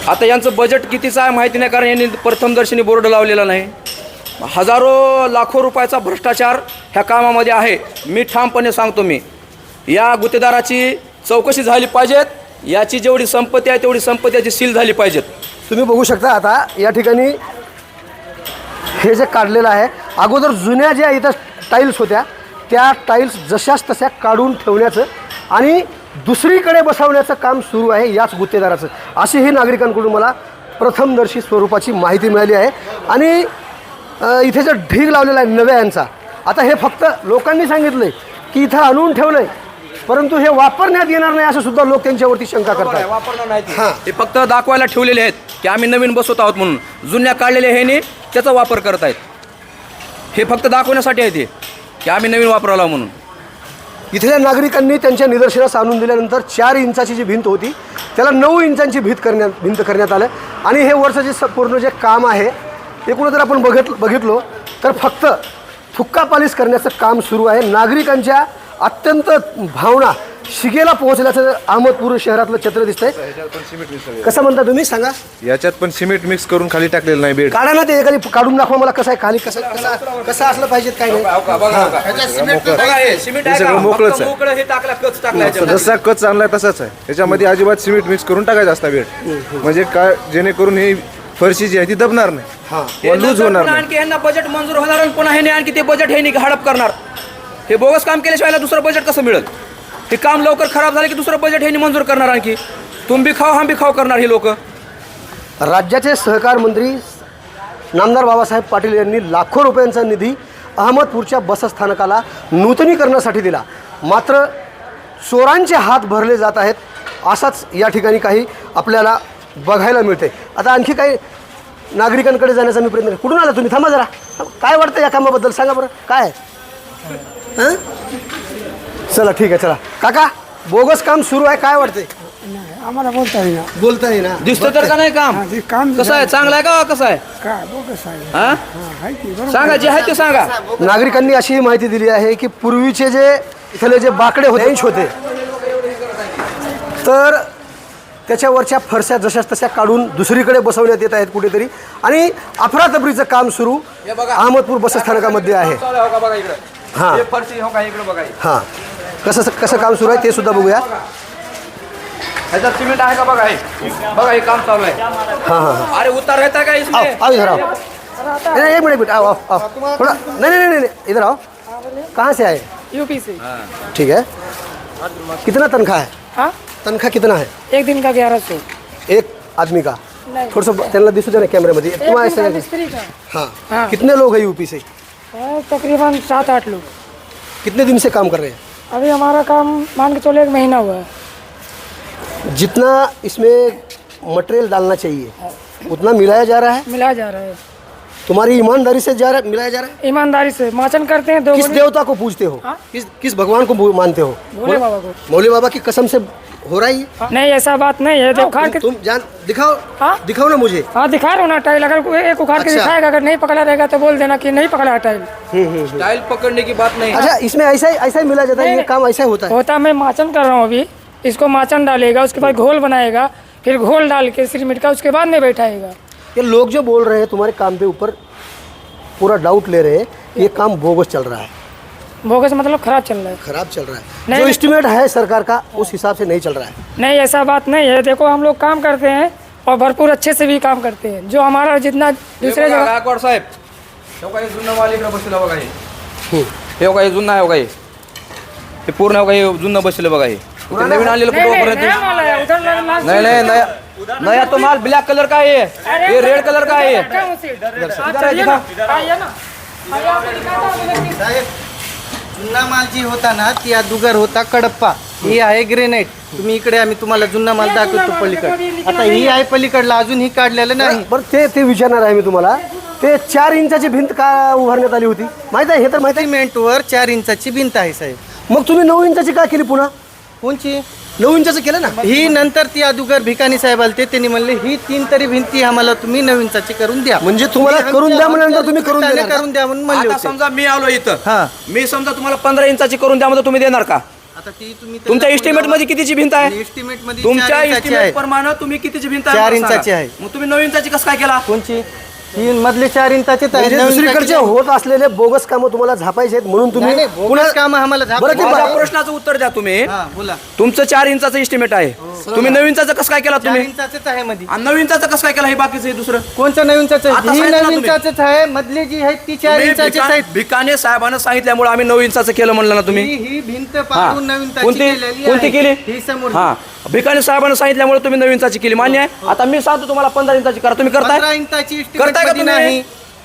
Speaker 3: आता यांचं बजेट कितीचं आहे माहिती नाही, कारण यांनी प्रथमदर्शनी बोर्ड लावलेला नाही. हजारो लाखो रुपयाचा भ्रष्टाचार ह्या कामामध्ये आहे. मी ठामपणे सांगतो, मी या गुत्तेदाराची चौकशी झाली पाहिजेत. याची जेवढी संपत्ती आहे तेवढी संपत्ती याची सील झाली पाहिजेत.
Speaker 1: तुम्ही बघू शकता. आता या ठिकाणी हे जे काढलेलं आहे, अगोदर जुन्या ज्या इथं टाईल्स होत्या त्या टाईल्स जशाच तशा काढून ठेवण्याचं आणि दुसरीकडे बसवण्याचं काम सुरू आहे याच गुत्तेदाराचं, अशी ही नागरिकांकडून मला प्रथमदर्शी स्वरूपाची माहिती मिळाली आहे. आणि इथे जो ढीग लावलेला आहे नव्या यांचा, आता हे फक्त लोकांनी सांगितलं आहे की इथं आणून ठेवलं आहे, परंतु हे वापरण्यात येणार नाही असं सुद्धा लोक त्यांच्यावरती शंका करतात.
Speaker 3: वापरणार नाही हे फक्त दाखवायला ठेवलेले आहेत की आम्ही नवीन बसवत आहोत म्हणून. जुन्या काढलेले ह्याने त्याचा वापर करत आहेत. हे फक्त दाखवण्यासाठी आहे ते की आम्ही नवीन वापरावला म्हणून.
Speaker 1: इथल्या नागरिकांनी त्यांच्या निदर्शनास आणून दिल्यानंतर 4 इंचाची जी भिंत होती त्याला 9 इंचांची भिंत करण्यात आलं. आणि हे वरचं जे पूर्ण जे काम आहे एकूण जर आपण बघितलो तर फक्त फुक्का पालिश करण्याचं काम सुरू आहे. नागरिकांच्या अत्यंत भावना शिगेला पोहोचल्याचं अहमदपूर शहरातलं चित्र दिसतंय. कसं म्हणता तुम्ही सांगा?
Speaker 7: याच्यात पण सिमेंट मिक्स करून खाली टाकलेलं नाही बेड.
Speaker 1: काढा ना ते एखादी काढून दाखवा मला कसं आहे खाली, कसं असलं पाहिजे काय नाही.
Speaker 3: सिमेंट
Speaker 7: हे सगळं मोकळंच आहे.
Speaker 3: मोकळं हे टाकलं, कच टाकलं.
Speaker 7: जसा कच आणलाय तसाच आहे. त्याच्यामध्ये अजिबात सिमेंट मिक्स करून टाकायचा असता बेड, म्हणजे काय जेणेकरून ही फरशी जी आहे ती दबणार नाही, लूज होणार नाही.
Speaker 3: आणखी यांना बजेट मंजूर होणार आणि पुन्हा हे आणखी ते बजेट हे हडप करणार. हे बोगस काम केल्याशिवाय याला दुसरं बजेट कसं मिळेल? हे काम लवकर खराब झालं की दुसरं बजेट हे मंजूर करणार. आणखी तुम बी खाव हम बी खाव करणार हे लोक.
Speaker 1: राज्याचे सहकार मंत्री नामदार बाबासाहेब पाटील यांनी लाखो रुपयांचा निधी अहमदपूरच्या बसस्थानकाला नूतनीकरणासाठी दिला, मात्र चोरांचे हात भरले जात आहेत असाच या ठिकाणी काही आपल्याला बघायला मिळते. आता आणखी काही नागरिकांकडे जाण्याचा मी प्रयत्न. कुठून आला तुम्ही? थांबा जरा. काय वाटतं या कामाबद्दल सांगा बरं. काय हां चला ठीक आहे. चला काका, बोगस काम सुरू आहे, काय वाटतंय?
Speaker 5: आम्हाला बोलता येईना.
Speaker 1: बोलता येईना.
Speaker 3: दिसतं तर का नाही काम?
Speaker 5: काम
Speaker 3: कसं आहे? चांगलं आहे का कसं आहे?
Speaker 5: काय बोगस आहे?
Speaker 3: हा सांगा, जे आहे ते सांगा.
Speaker 1: नागरिकांनी अशी माहिती दिली आहे की पूर्वीचे जे इथले जे बाकडे होते तर त्याच्यावरच्या फरशा जशाच तशा काढून दुसरीकडे बसवण्यात येत आहेत कुठेतरी. आणि अफरातफरीचं काम सुरू अहमदपूर बसस्थानकामध्ये आहे. हां हां कसं काम सुरू आहे ते सुद्धा बघूया.
Speaker 3: ह्याच्यात सिमेंट आहे का बघा. हे बघा, हे काम चालू आहे.
Speaker 1: हां हां
Speaker 3: अरे उतार रहता है का इसमें?
Speaker 1: आओ इधर आओ. नहीं एक मिनट आओ आओ थोड़ा. नहीं इधर आओ. कहाँ से आए?
Speaker 8: यूपी से।
Speaker 1: ठीक है. कितना तनख्वाह है?
Speaker 8: हाँ,
Speaker 1: तनख्वाह कितना है
Speaker 8: एक दिन का 1100।
Speaker 1: एक आदमी का?
Speaker 8: नहीं।
Speaker 1: थोडंसं त्यांना दिसू दे ना कॅमेऱ्यामध्ये.
Speaker 8: एक
Speaker 1: तुम्हाला
Speaker 8: दिन का
Speaker 1: सगळं
Speaker 8: मिस्त्री का
Speaker 1: हाँ
Speaker 8: हाँ।
Speaker 1: कितने लोग हैं यूपी से?
Speaker 8: तकरीबन 7-8 लोग।
Speaker 1: कितने दिन से काम कर रहे हैं?
Speaker 8: अभी हमारा काम मान के चलो 1 महीना हुआ है।
Speaker 1: जितना इसमें मटेरियल डालना चाहिए उतना मिलाया जा रहा है?
Speaker 8: मिलाया जा रहा है,
Speaker 1: तुम्हारी ईमानदारी से जा रहा मिलाया जा रहा है?
Speaker 8: ईमानदारी से माचन करते हैं। 2
Speaker 1: किस देवता को पूजते हो?
Speaker 8: हाँ?
Speaker 1: किस भगवान को मानते हो?
Speaker 8: भोले बाबा को।
Speaker 1: मौली बाबा की कसम से हो रहा है ये?
Speaker 8: नहीं ऐसा बात नहीं है, उखाड़ के
Speaker 1: तुम जान दिखाओ।
Speaker 8: हाँ?
Speaker 1: दिखाओ ना मुझे।
Speaker 8: हाँ दिखा रहा हूँ ना टाइल, अगर एक उखाड़ के
Speaker 1: अच्छा।
Speaker 8: दिखाएगा, अगर नहीं पकड़ा रहेगा तो बोल देना कि नहीं पकड़ा है टाइल।
Speaker 3: स्टाइल पकड़ने की बात नहीं।
Speaker 1: अच्छा, इसमें ऐसा ही मिला जाता है? ये काम ऐसा ही होता है?
Speaker 8: होता मैं माचन कर रहा हूँ अभी, इसको माचन डालेगा, उसके बाद घोल बनाएगा, फिर घोल डाल के सिरमिट का उसके बाद में बैठाएगा।
Speaker 1: ये लोग जो बोल रहे हैं तुम्हारे काम के ऊपर पूरा डाउट ले रहे हैं, ये काम बोगस चल रहा है।
Speaker 8: बोगस मतलब खराब चल रहा है?
Speaker 1: खराब चल रहा है।
Speaker 8: नहीं,
Speaker 1: जो एस्टिमेट है सरकार का उस हिसाब से नहीं चल रहा है।
Speaker 8: नहीं ऐसा बात नहीं है, देखो हम लोग काम करते हैं और भरपूर अच्छे से भी काम करते हैं, जो हमारा जितना दूसरे जगह।
Speaker 3: गायकवाड साहेब, हे काही जुनं माल इकडे बसलेला बघा हे काही जुनं आहे बघा हे पूर्ण बघा हे जुनं बसलेलं बघा हे नवीन आलेलं
Speaker 8: नहीं,
Speaker 3: कुठं
Speaker 8: नहीं,
Speaker 3: वापरायचं?
Speaker 8: नया माल है, उधर लास्ट
Speaker 3: नहीं नहीं नया तो माल ब्लैक कलर का है ये रेड कलर का है।
Speaker 8: रखा हूँ उसे। हाँ, चलिए ना, आइए ना, आइए, आपको दिखाता हूँ मैं।
Speaker 2: साहेब जुना माल जी होता ना ती अदुगर होता कडप्पा, ही आहे ग्रेनाइट। तुम्ही इकडे आम्ही तुम्हाला जुना माल दाखवतो पलीकडे, आता ही आहे पलीकडला, अजून ही काढलेलं नाही।
Speaker 1: बरं ते विचारणार आहे मी तुम्हाला, ते 4 इंचाची भिंत का उभारण्यात आली होती माहित आहे? हे तर माहित आहे।
Speaker 2: सिमेंटवर 4 इंचाची भिंत आहे साहेब।
Speaker 1: मग तुम्ही 9 इंचाची का केली पुन्हा?
Speaker 2: कोणची?
Speaker 1: 9 इंचाचं केलं ना?
Speaker 2: ही नंतर ती अदुगर भिकाणी साहेब आलते, त्यांनी म्हणले ही 3 तरी भिंती आम्हाला तुम्ही 9 इंचाची करून द्या।
Speaker 1: म्हणजे तुम्हाला करून द्या म्हणल्यानंतर तुम्ही करून
Speaker 2: त्याने
Speaker 1: देणार का?
Speaker 2: करून द्या म्हणून म्हणले
Speaker 3: आता
Speaker 2: होते।
Speaker 3: समजा मी आलो इथं,
Speaker 2: हा
Speaker 3: मी समजा तुम्हाला 15 इंचाची करून द्या म्हणजे तुम्ही देणार का?
Speaker 2: आता ती तुम्ही
Speaker 3: तुमच्या एस्टिमेट मध्ये कितीची भिंत आहे?
Speaker 2: एस्टिमेट मध्ये
Speaker 3: तुमच्या
Speaker 2: 4 इंचाची आहे।
Speaker 3: एस्टिमेट प्रमाणे तुम्ही कितीची भिंत
Speaker 2: 4
Speaker 3: मला
Speaker 2: इंचाची
Speaker 3: सांगा.
Speaker 2: आहे।
Speaker 3: मग तुम्ही 9 इंचाची कसं काय केला?
Speaker 2: कोणची? ही मधले 4 इंचाचेच आहे।
Speaker 1: म्हणजे
Speaker 2: 9 इंचाची
Speaker 1: दुसरीकडचे
Speaker 2: नाही।
Speaker 1: होत असलेले बोगस कामं तुम्हाला झापायचे आहेत म्हणून तुम्ही
Speaker 2: नाही, बोगस काम आम्हाला
Speaker 1: बरं,
Speaker 2: झापायचे.
Speaker 1: ते
Speaker 3: माझ्या
Speaker 1: बघा.
Speaker 3: प्रश्नाचं उत्तर द्या तुम्ही.
Speaker 2: हा बोला।
Speaker 3: तुमचं 4 इंचाचं एस्टिमेट आहे, तुम्ही 9 इंचाचं कसं काय केला
Speaker 2: 4
Speaker 3: तुम्ही?
Speaker 2: इंचाचेच आहे मध्ये।
Speaker 3: आणि 9 इंचाचं कसं काय केला हे बाकीचं हे दुसरं?
Speaker 2: कोणचं 9 इंचाचं?
Speaker 3: आता
Speaker 2: ही
Speaker 3: सांगितलं
Speaker 2: 9
Speaker 3: ना तुम्ही.
Speaker 2: इंचाचेच आहे, मधली जी आहे ती 4
Speaker 3: तुम्ही
Speaker 2: इंचाचीच आहे।
Speaker 3: भिकाणे साहेबांना सांगितल्यामुळे आम्ही 9 इंचाचं केलं म्हणलं ना तुम्ही.
Speaker 2: ही भिंत पाडून 9 इंचाची
Speaker 3: कोणती
Speaker 2: केलेली
Speaker 3: कोणती
Speaker 2: आहे।
Speaker 3: केली?
Speaker 2: ही समोर
Speaker 3: हा भिकाणे साहेबांना सांगितल्यामुळे तुम्ही 9 इंचाची केली, मान्य आहे. आता मी सांगतो तुम्हाला 15 इंचाची करा, तुम्ही करताय?
Speaker 2: 15 इंचाची
Speaker 3: करताय का
Speaker 2: estimate मध्ये
Speaker 3: तुम्ही?
Speaker 2: नाही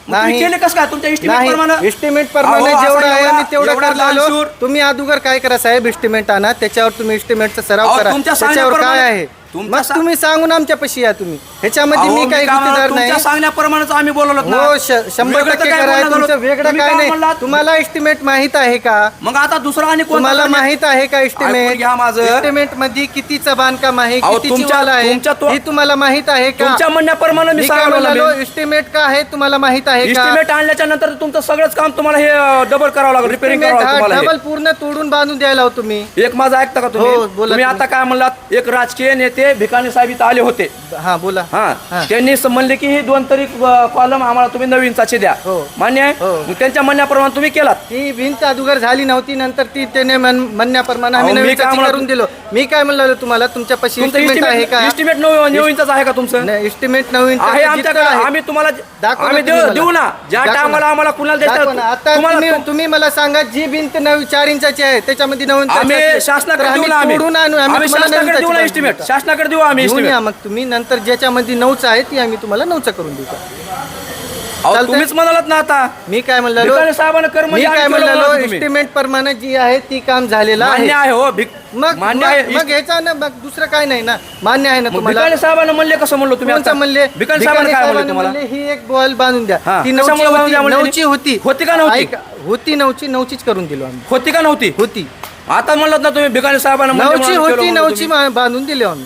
Speaker 3: मग तुम्ही केले कसं काय तुमच्या एस्टिमेट
Speaker 2: नाही
Speaker 3: प्रमाणे?
Speaker 2: एस्टिमेट प्रमाणे
Speaker 3: अहो,
Speaker 2: जेवढं
Speaker 3: असं
Speaker 2: आहे
Speaker 3: एवढा-
Speaker 2: आम्ही तेवढं
Speaker 3: एवढा
Speaker 2: करत आलो।
Speaker 3: दानशूर.
Speaker 2: तुम्ही अगोदर काय करा साहेब, एस्टिमेट आणा, त्याच्यावर तुम्ही एस्टिमेटचा सराव
Speaker 3: अहो,
Speaker 2: करा,
Speaker 3: तुमच्या
Speaker 2: त्याच्यावर काय
Speaker 3: सांगण्याप्रमाणे-
Speaker 2: आहे
Speaker 3: तुमच्या
Speaker 2: मग तुम्ही सांगून आमच्यापाशी या तुम्ही, ह्याच्यामध्ये
Speaker 3: अहो,
Speaker 2: मी काही
Speaker 3: काय
Speaker 2: गुत्तेदार
Speaker 3: तुमच्या
Speaker 2: नाही।
Speaker 3: सांगण्याप्रमाणेच आम्ही बोललो ना.
Speaker 2: हो 100%
Speaker 3: वेगळं तर काय
Speaker 2: कराय,
Speaker 3: बोलणं
Speaker 2: तुमचं
Speaker 3: झालं?
Speaker 2: वेगळं
Speaker 3: तुम्ही
Speaker 2: काय
Speaker 3: काय
Speaker 2: नाही।
Speaker 3: म्हणलात?
Speaker 2: तुम्हाला एस्टिमेट माहित आहे का?
Speaker 3: मग आता दुसरा आणि कोणता
Speaker 2: तुम्हाला
Speaker 3: तरी-
Speaker 2: माहित आहे का
Speaker 3: ऐकून
Speaker 2: एस्टिमेट?
Speaker 3: घ्या माझं.
Speaker 2: एस्टिमेट मध्ये कितीचं बांधकाम आहे,
Speaker 3: अहो,
Speaker 2: कितीची
Speaker 3: तुमच्या-
Speaker 2: वाल आहे,
Speaker 3: तुमच्या तो-
Speaker 2: हे तुम्हाला माहित आहे का?
Speaker 3: तुमच्या म्हणण्याप्रमाणे मी
Speaker 2: मी काय
Speaker 3: सांगायला
Speaker 2: म्हणालो,
Speaker 3: लागलो.
Speaker 2: एस्टिमेट का आहे तुम्हाला माहित आहे का?
Speaker 3: एस्टिमेट आणल्याच्या नंतर तुमचं सगळंच काम तुम्हाला हे डबल करावं लागलं, रिपेअरिंग करावं लागलं तुम्हाला
Speaker 2: डबल
Speaker 3: हे.
Speaker 2: पूर्ण तोडून बांधून द्यायला हो तुम्ही।
Speaker 3: एक माझं ऐकता का
Speaker 2: हो,
Speaker 3: तुम्ही?
Speaker 2: बोला
Speaker 3: तुम्ही
Speaker 2: तुम्ही.
Speaker 3: आता काय म्हणलात, एक राजकीय नेते भिकाणी साहेब इथं आले होते.
Speaker 2: हा बोला।
Speaker 3: हा
Speaker 2: हा.
Speaker 3: त्यांनी म्हणले की ही 2 तरी कॉलम आम्हाला तुम्ही 9 इंचाचे द्या,
Speaker 2: हो.
Speaker 3: मान्य आहे.
Speaker 2: हो.
Speaker 3: मग त्यांच्या म्हणण्याप्रमाणे तुम्ही केलात.
Speaker 2: ती भिंत अगोदर झाली नव्हती, नंतर ती त्याने म्हणण्याप्रमाणे आम्ही
Speaker 3: अहो, मी
Speaker 2: नवीन
Speaker 3: काय
Speaker 2: चाची
Speaker 3: म्हणलो-
Speaker 2: करून दिलो। मी काय म्हणलो तुम्हाला, तुमच्यापाशी
Speaker 3: तुमचं
Speaker 2: एस्टिमेट आहे का?
Speaker 3: एस्टिमेट 9 इंचाचं आहे का तुमचं?
Speaker 2: नाही, एस्टिमेट 9 इंच
Speaker 3: आहे आमच्याकडे. आम्ही तुम्हाला
Speaker 2: दाखवा ना
Speaker 3: आम्ही
Speaker 2: तुम्ही मला.
Speaker 3: देऊ ना ज्या
Speaker 2: दाखवा
Speaker 3: टायमाला
Speaker 2: ना.
Speaker 3: आम्हाला कुणाला
Speaker 2: दाखवा ना. आता
Speaker 3: तुम्हाला
Speaker 2: तुम्ही मला सांगा, जी भिंत 4 इंचाची आहे त्याच्यामध्ये 9 इंचाची
Speaker 3: आम्ही
Speaker 2: असली, तर
Speaker 3: शासनाकडे देऊ
Speaker 2: आम्ही
Speaker 3: ना. आम्ही
Speaker 2: तोडून आणू, आम्ही तुम्हाला 9
Speaker 3: शासनाकडे देऊ ना
Speaker 2: इंचाची
Speaker 3: एस्टिमेट,
Speaker 2: बांधून
Speaker 3: शासनाकडे देऊ आम्ही
Speaker 2: घेऊन
Speaker 3: estimate.
Speaker 2: या मग तुम्ही, नंतर ज्याच्यामध्ये 9च आहे ती आम्ही तुम्हाला 9चा करून देऊ.
Speaker 3: अहो,
Speaker 2: चालतंय?
Speaker 3: तुम्हीच म्हणालात ना आता
Speaker 2: मी काय म्हणलो,
Speaker 3: भिकाणी साहेबांना कर
Speaker 2: मी
Speaker 3: म्हणजे
Speaker 2: काय
Speaker 3: आम्ही केलं
Speaker 2: म्हणलो,
Speaker 3: म्हणलं तुम्ही.
Speaker 2: एस्टिमेट प्रमाणे जी आहे ती काम झालेलं आहे।
Speaker 3: मान्य आहे हो
Speaker 2: मग
Speaker 3: मान्य आहे.
Speaker 2: मग ह्याचा ना मग दुसरं काय नाही ना, मान्य आहे ना
Speaker 3: मग
Speaker 2: तुम्हाला?
Speaker 3: भिकाणी साहेबांना म्हणले कसं म्हणलो तुम्ही
Speaker 2: कोणतं
Speaker 3: आता?
Speaker 2: म्हणले?
Speaker 3: भिकाणी साहेबांना काय म्हणले
Speaker 2: साहेबांनी
Speaker 3: तुम्हाला?
Speaker 2: म्हणले, ही एक बॉल बांधून द्या।
Speaker 3: हा.
Speaker 2: ती
Speaker 3: कशामुळे बांधून द्या म्हणले?
Speaker 2: नऊची होती
Speaker 3: होती का नव्हती?
Speaker 2: ऐका, होती नऊचीच करून दिलो आम्ही।
Speaker 3: होती का नव्हती?
Speaker 2: होती
Speaker 3: आता म्हणलात ना तुम्ही भिकाणी साहेबांना म्हणले
Speaker 2: नऊची
Speaker 3: म्हणून केलं
Speaker 2: होती,
Speaker 3: म्हणून
Speaker 2: नऊची
Speaker 3: तुम्ही.
Speaker 2: बांधून दिलो आम्ही।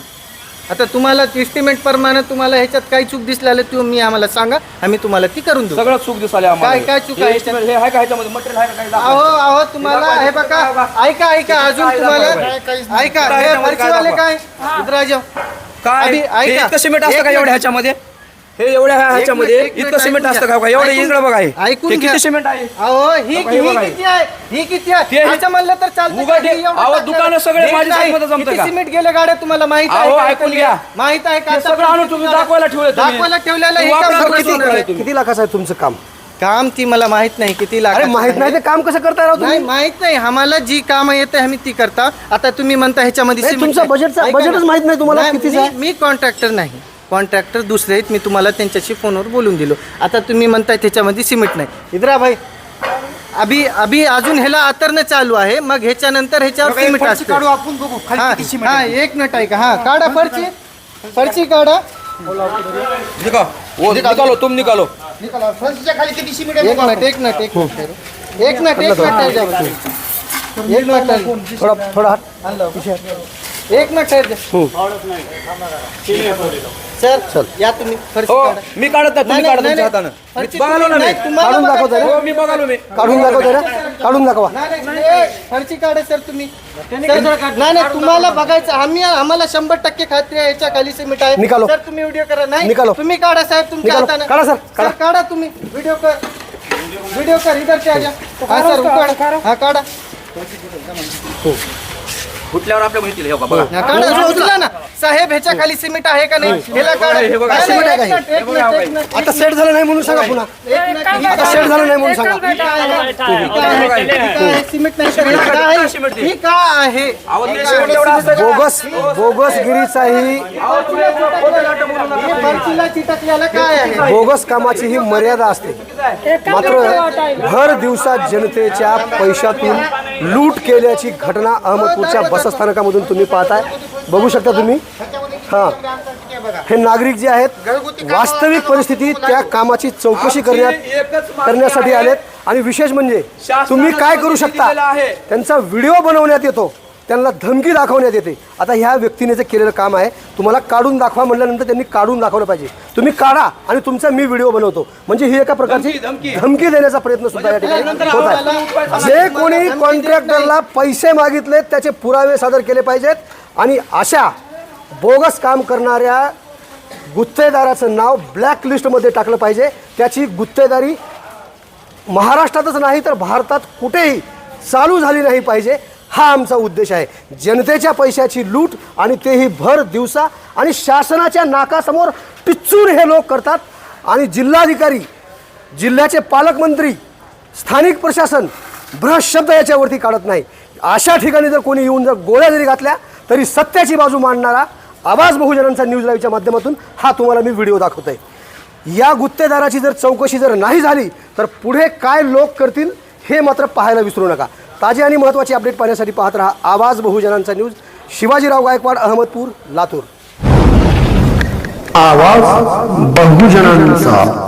Speaker 2: आता तुम्हाला एस्टिमेट प्रमाणे तुम्हाला ह्याच्यात काही चूक दिसलेलं तुम्ही आम्हाला सांगा, आम्ही तुम्हाला ती करून देऊ।
Speaker 3: सगळं चूक दिसाले आम्हाला.
Speaker 2: काय चूक
Speaker 3: हे
Speaker 2: आहे?
Speaker 3: estimate- हे आहे का ह्याच्यामध्ये मटेरियल आहे का काही दाखवा.
Speaker 2: अहो तुम्हाला हे बघा, ऐका अजून तुम्हाला ऐका, हे फरशीवाले काय रुद्राजाव,
Speaker 3: काय
Speaker 2: आधी
Speaker 3: हे
Speaker 2: ऐका.
Speaker 3: इतकं सिमेंट असतं
Speaker 2: एक
Speaker 3: का एवढ्या
Speaker 2: मिनिट.
Speaker 3: ह्याच्यामध्ये? हे एवढ्या ह्याच्यामध्ये
Speaker 2: एक मिनिट
Speaker 3: इतकं सिमेंट
Speaker 2: ऐकून
Speaker 3: असतं
Speaker 2: घ्या.
Speaker 3: का एवढं
Speaker 2: ऐकून-
Speaker 3: इकडं बघा हे.
Speaker 2: ऐकून
Speaker 3: हे
Speaker 2: घ्या.
Speaker 3: किती सिमेंट आहे?
Speaker 2: अहो ही
Speaker 3: बघा, हे बघा.
Speaker 2: किती आहे, ही किती आहे
Speaker 3: ते-
Speaker 2: असं म्हणलं तर चालतं
Speaker 3: उगा
Speaker 2: का?
Speaker 3: ते-
Speaker 2: हे एवढं
Speaker 3: अहो,
Speaker 2: टाकलं.
Speaker 3: दुकानं सगळे
Speaker 2: हे
Speaker 3: माझ्या
Speaker 2: नाही.
Speaker 3: साईडमध्ये जमतं
Speaker 2: किती
Speaker 3: का?
Speaker 2: सिमेंट गेले गाड्या तुम्हाला माहित आहे
Speaker 3: अहो,
Speaker 2: का?
Speaker 3: ऐकून घ्या.
Speaker 2: माहित आहे का?
Speaker 3: हे सगळं आणून तुम्ही दाखवायला ठेवलंय तुम्ही.
Speaker 2: दाखवायला ठेवलेलं हे
Speaker 3: वापरा
Speaker 2: काम
Speaker 3: सगळं
Speaker 2: सगळं
Speaker 3: सोडून
Speaker 2: सोडून.
Speaker 1: किती लाखाचं आहे तुमचं काम?
Speaker 2: काम ती मला माहित नाही किती लाख.
Speaker 1: अरे माहित नाही ते काम कसं करताय राव
Speaker 2: नाही
Speaker 1: तुम्ही?
Speaker 2: माहित नाही, आम्हाला जी काम येते आम्ही ती करता। आता तुम्ही म्हणता ह्याच्यामध्ये
Speaker 1: नाही,
Speaker 2: सिमेंट
Speaker 1: तुमचं
Speaker 2: नाही.
Speaker 1: बजेटचं-
Speaker 2: ऐका ना.
Speaker 1: बजेटच माहित नाही तुम्हाला कितीचं आहे?
Speaker 2: मी कॉन्ट्रॅक्टर नाही, कॉन्ट्रॅक्टर दुसरे आहेत, मी तुम्हाला त्यांच्याशी फोनवर बोलून दिलो। आता तुम्ही म्हणताय त्याच्यामध्ये सिमेंट नाही, इधरा भाई अभी अजून ह्याला आतरणं चालू आहे, मग ह्याच्यानंतर ह्याच्यावर सिमेंट
Speaker 4: फरशी
Speaker 2: असते.
Speaker 4: काढू आपण बघू
Speaker 2: हा
Speaker 4: खाली किती सिमेंट
Speaker 2: हा
Speaker 4: आहे.
Speaker 2: एक मिनिट ऐका. हा काढा फरची काढा.
Speaker 3: निकालो तुम निकालो.
Speaker 4: निकाला. फरशीच्या खाली किती सिमेंट आहे
Speaker 2: एक
Speaker 4: बघू
Speaker 2: मिनिट
Speaker 1: थोडा हात
Speaker 2: एक मिनिट सर या तुम्ही फरशी
Speaker 3: हो
Speaker 2: काढा.
Speaker 3: मी काढत नाही, तुम्ही काढा तुमच्या हातानं.
Speaker 2: फरशी
Speaker 3: बघालो ना मी.
Speaker 2: नाही, तुम्हाला
Speaker 1: काढून दाखवता
Speaker 2: बघायचं.
Speaker 1: ना?
Speaker 3: हो मी बघालो मी.
Speaker 1: काढून दाखवता ना, काढून दाखवा.
Speaker 2: नाही, फरची काढा सर तुम्ही. नाही तुम्हाला बघायचं. आम्हाला 100% खात्री आहे याच्या खाली सिमेंट आहे.
Speaker 1: निकालो.
Speaker 2: सर तुम्ही व्हिडिओ करा. नाही
Speaker 1: निकालो.
Speaker 2: तुम्ही काढा साहेब तुमच्या
Speaker 1: निकालो.
Speaker 2: हातानं.
Speaker 1: काढा सर, काढा.
Speaker 2: काढा तुम्ही व्हिडिओ कर इधर से आजा. हा सर काढा. हा काढा.
Speaker 3: फुटल्यावर आपल्या माहिती हे बघा.
Speaker 2: हा, काढा उचला ना साहेब. ह्याच्या खाली सिमेंट आहे का नाही ह्याला काढा.
Speaker 3: हे बघा,
Speaker 2: नाही,
Speaker 1: सिमेंट आहे
Speaker 2: नाही,
Speaker 1: का
Speaker 2: एक मिनिट.
Speaker 1: आता सेट झालं नाही म्हणून सांगा पुन्हा. आता सेट झालं नाही म्हणून सांगा.
Speaker 2: सिमेंट नाही सर. ही का आहे
Speaker 1: बोगसगिरीचाही
Speaker 2: फरशीला चिटकल्याला काय आहे.
Speaker 1: बोगस कामाची ही मर्यादा असते. मात्र भर दिवसात जनतेच्या पैशातून लूट केल्याची घटना अहमदपूरच्या बसस्थानकामधून तुम्ही पाहताय. बघू शकता तुम्ही. हां, हे नागरिक जे आहेत वास्तविक परिस्थिती त्या कामाची चौकशी करण्यासाठी आलेत. आणि विशेष म्हणजे तुम्ही काय करू शकता, त्यांचा व्हिडिओ बनवण्यात येतो, त्यांना धमकी दाखवण्यात येते. आता ह्या व्यक्तीने जे केलेलं काम आहे तुम्हाला काढून दाखवा म्हटल्यानंतर त्यांनी काढून दाखवलं पाहिजे. तुम्ही काढा आणि तुमचा मी व्हिडिओ बनवतो. म्हणजे ही एका प्रकारची धमकी देण्याचा प्रयत्न सुद्धा या ठिकाणी होत आहे. जे कोणी कॉन्ट्रॅक्टरला पैसे मागितलेत त्याचे पुरावे सादर केले पाहिजेत. आणि अशा बोगस काम करणाऱ्या गुत्तेदाराचं नाव ब्लॅक लिस्टमध्ये टाकलं पाहिजे. त्याची गुत्तेदारी महाराष्ट्रातच नाही तर भारतात कुठेही चालू झाली नाही पाहिजे. हा आमचा उद्देश आहे. जनतेच्या पैशाची लूट आणि तेही भर दिवसा आणि शासनाच्या नाकासमोर टिच्चून हे लोक करतात. आणि जिल्हाधिकारी, जिल्ह्याचे पालकमंत्री, स्थानिक प्रशासन बृहत् शब्द याच्यावरती काढत नाही. अशा ठिकाणी जर कोणी येऊन जर गोळ्या जरी घातल्या तरी सत्याची बाजू मांडणारा आवाज बहुजनांचा न्यूज लाईव्हच्या माध्यमातून हा तुम्हाला मी व्हिडिओ दाखवतोय. या गुत्तेदाराची जर चौकशी जर नाही झाली तर पुढे काय लोक करतील हे मात्र पाहायला विसरू नका. ताजे आणि महत्त्वाची अपडेट पाहण्यासाठी पाहत रहा आवाज बहुजनांचा न्यूज. शिवाजीराव गायकवाड, अहमदपूर, लातूर.
Speaker 9: आवाज बहुजनांचा.